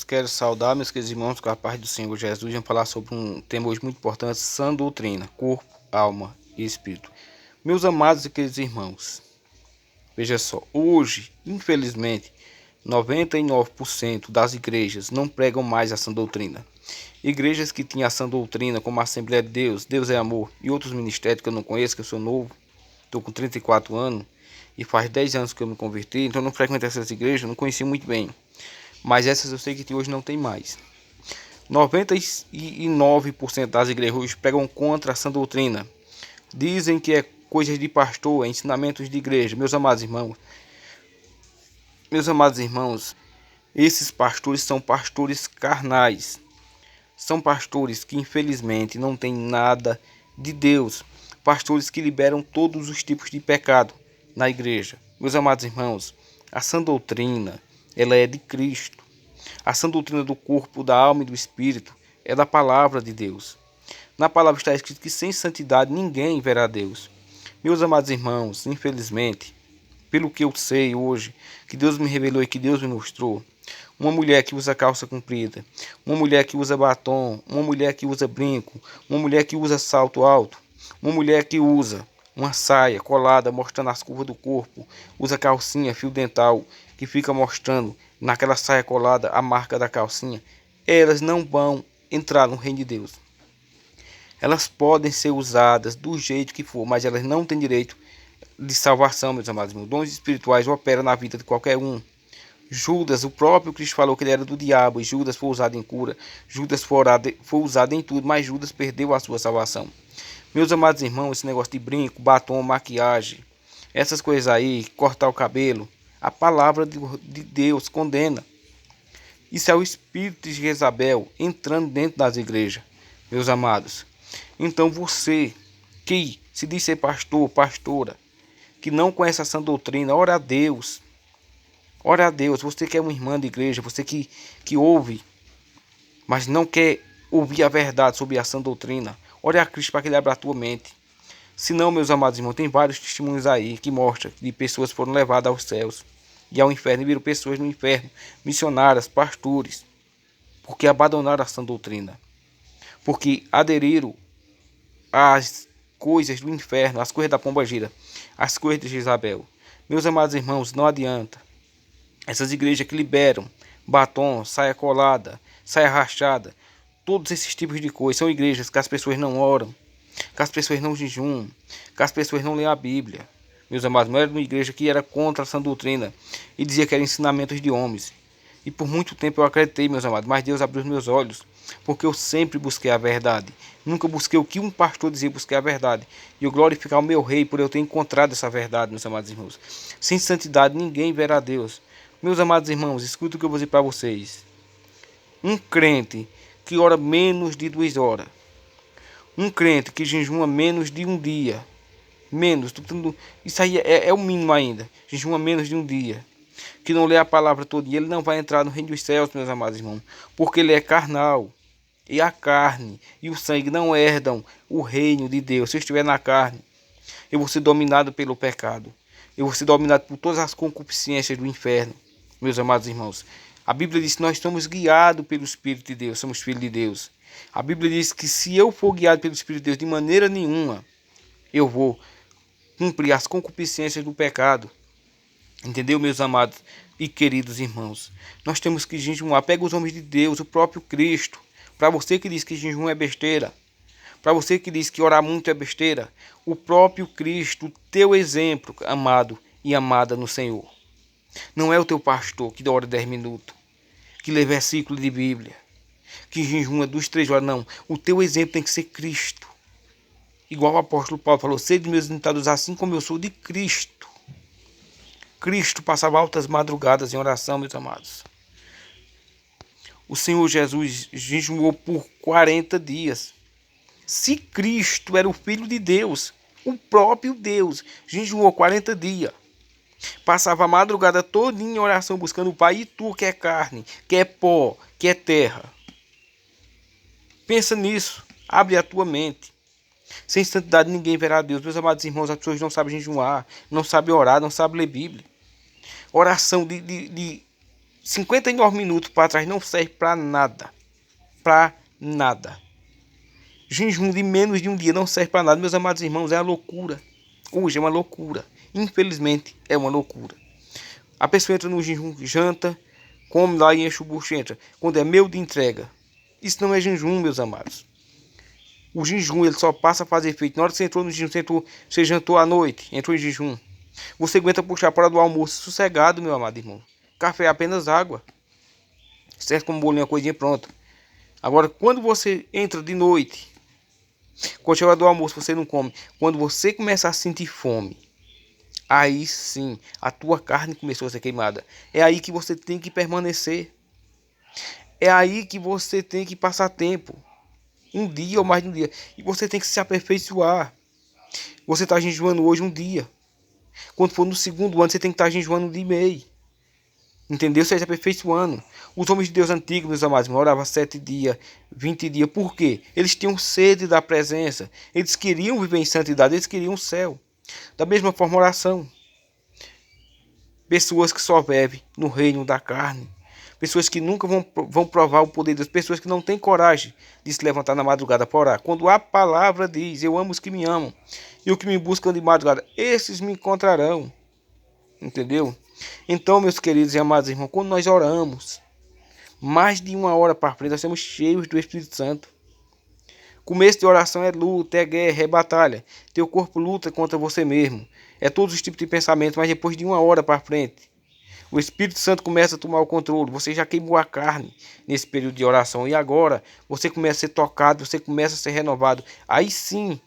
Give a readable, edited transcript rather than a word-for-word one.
Quero saudar meus queridos irmãos com a paz do Senhor Jesus. Vamos falar sobre um tema hoje muito importante: sã doutrina, corpo, alma e espírito. Meus amados e queridos irmãos, veja só, hoje, infelizmente, 99% das igrejas não pregam mais a sã doutrina. Igrejas que tinham a sã doutrina, como a Assembleia de Deus, Deus é Amor e outros ministérios que eu não conheço, que eu sou novo, estou com 34 anos e faz 10 anos que eu me converti, então eu não frequento essas igrejas, não conheci muito bem. Mas essas eu sei que hoje não tem mais. 99% das igrejas hoje pregam contra essa doutrina. Dizem que é coisas de pastor, é ensinamentos de igreja. Meus amados irmãos, esses pastores são pastores carnais. São pastores que infelizmente não têm nada de Deus. Pastores que liberam todos os tipos de pecado na igreja. Meus amados irmãos, a sã doutrina, ela é de Cristo. A sã doutrina do corpo, da alma e do espírito é da palavra de Deus. Na palavra está escrito que sem santidade ninguém verá Deus. Meus amados irmãos, infelizmente, pelo que eu sei hoje, que Deus me revelou e que Deus me mostrou, uma mulher que usa calça comprida, uma mulher que usa batom, uma mulher que usa brinco, uma mulher que usa salto alto, uma mulher que usa uma saia colada mostrando as curvas do corpo, usa calcinha, fio dental, que fica mostrando naquela saia colada a marca da calcinha, elas não vão entrar no reino de Deus. Elas podem ser usadas do jeito que for, mas elas não têm direito de salvação, meus amados irmãos. Dons espirituais operam na vida de qualquer um. Judas, o próprio Cristo falou que ele era do diabo, e Judas foi usado em cura, Judas foi usado em tudo, mas Judas perdeu a sua salvação. Meus amados irmãos, esse negócio de brinco, batom, maquiagem, essas coisas aí, cortar o cabelo, a palavra de Deus condena. Isso é o espírito de Jezabel entrando dentro das igrejas, meus amados. Então você que se diz ser pastor, pastora, que não conhece a sã doutrina, ora a Deus. Ora a Deus, você que é uma irmã de igreja, você que ouve, mas não quer ouvir a verdade sobre a sã doutrina, ore a Cristo para que ele abra a tua mente. Se não, meus amados irmãos, tem vários testemunhos aí que mostram que pessoas foram levadas aos céus e ao inferno, e viram pessoas no inferno, missionárias, pastores, porque abandonaram a sã doutrina, porque aderiram às coisas do inferno, às coisas da pombagira, às coisas de Jezabel. Meus amados irmãos, não adianta. Essas igrejas que liberam batom, saia colada, saia rachada, todos esses tipos de coisas, são igrejas que as pessoas não oram, que as pessoas não jejuam, que as pessoas não leem a Bíblia. Meus amados, não era uma igreja que era contra essa doutrina e dizia que eram ensinamentos de homens. E por muito tempo eu acreditei, meus amados, mas Deus abriu os meus olhos, porque eu sempre busquei a verdade. Nunca busquei o que um pastor dizia, busquei a verdade. E eu glorificar o meu rei por eu ter encontrado essa verdade, meus amados irmãos. Sem santidade ninguém verá Deus. Meus amados irmãos, escuta o que eu vou dizer para vocês. Um crente que ora menos de 2 horas, um crente que jejuma menos de um dia, isso aí é o mínimo ainda, jejuma menos de um dia, que não lê a palavra todo dia, ele não vai entrar no reino dos céus, meus amados irmãos, porque ele é carnal, e a carne e o sangue não herdam o reino de Deus. Se eu estiver na carne, eu vou ser dominado pelo pecado, eu vou ser dominado por todas as concupiscências do inferno. Meus amados irmãos, a Bíblia diz que nós estamos guiados pelo Espírito de Deus, somos filhos de Deus. A Bíblia diz que se eu for guiado pelo Espírito de Deus, de maneira nenhuma eu vou cumprir as concupiscências do pecado. Entendeu, meus amados e queridos irmãos? Nós temos que jejuar. Pega os homens de Deus, o próprio Cristo. Para você que diz que jejum é besteira, para você que diz que orar muito é besteira, o próprio Cristo, teu exemplo, amado e amada no Senhor. Não é o teu pastor que ora 10 minutos, que lê versículo de Bíblia, que jejuma 2, 3 horas, não. O teu exemplo tem que ser Cristo. Igual o apóstolo Paulo falou, sede meus imitados assim como eu sou de Cristo. Cristo passava altas madrugadas em oração, meus amados. O Senhor Jesus jejuou por 40 dias. Se Cristo era o Filho de Deus, o próprio Deus, jejuou 40 dias. Passava a madrugada toda em oração buscando o Pai, e tu que é carne, que é pó, que é terra. Pensa nisso, abre a tua mente. Sem santidade ninguém verá Deus. Meus amados irmãos, as pessoas não sabem jejuar, não sabem orar, não sabem ler Bíblia. Oração de 59 minutos para trás não serve para nada. Para nada. Jejum de menos de um dia não serve para nada, meus amados irmãos, é uma loucura. Hoje é uma loucura. Infelizmente, é uma loucura. A pessoa entra no jejum, janta, come lá e enche o bucho, entra. Quando é meio de entrega. Isso não é jejum, meus amados. O jejum ele só passa a fazer efeito. Na hora que você entrou no jejum, você jantou à noite, entrou em jejum. Você aguenta puxar para do almoço sossegado, meu amado irmão. Café é apenas água. Serve como bolinho, uma coisinha pronta. Agora, quando você entra de noite, quando chega do almoço, você não come. Quando você começa a sentir fome, aí sim, a tua carne começou a ser queimada. É aí que você tem que permanecer. É aí que você tem que passar tempo. Um dia ou mais de um dia. E você tem que se aperfeiçoar. Você está jejuando hoje um dia. Quando for no segundo ano, você tem que estar jejuando um dia e meio. Entendeu? Você está aperfeiçoando. Os homens de Deus antigos, meus amados, oravam 7 dias, 20 dias. Por quê? Eles tinham sede da presença. Eles queriam viver em santidade. Eles queriam o céu. Da mesma forma, oração. Pessoas que só vivem no reino da carne. Pessoas que nunca vão provar o poder de Deus. Pessoas que não têm coragem de se levantar na madrugada para orar. Quando a palavra diz, eu amo os que me amam. E os que me buscam de madrugada, esses me encontrarão. Entendeu? Então, meus queridos e amados irmãos, quando nós oramos, mais de 1 hora para frente, nós somos cheios do Espírito Santo. Começo de oração é luta, é guerra, é batalha. Teu corpo luta contra você mesmo. É todos os tipos de pensamentos, mas depois de 1 hora para frente, o Espírito Santo começa a tomar o controle. Você já queimou a carne nesse período de oração. E agora você começa a ser tocado, você começa a ser renovado. Aí sim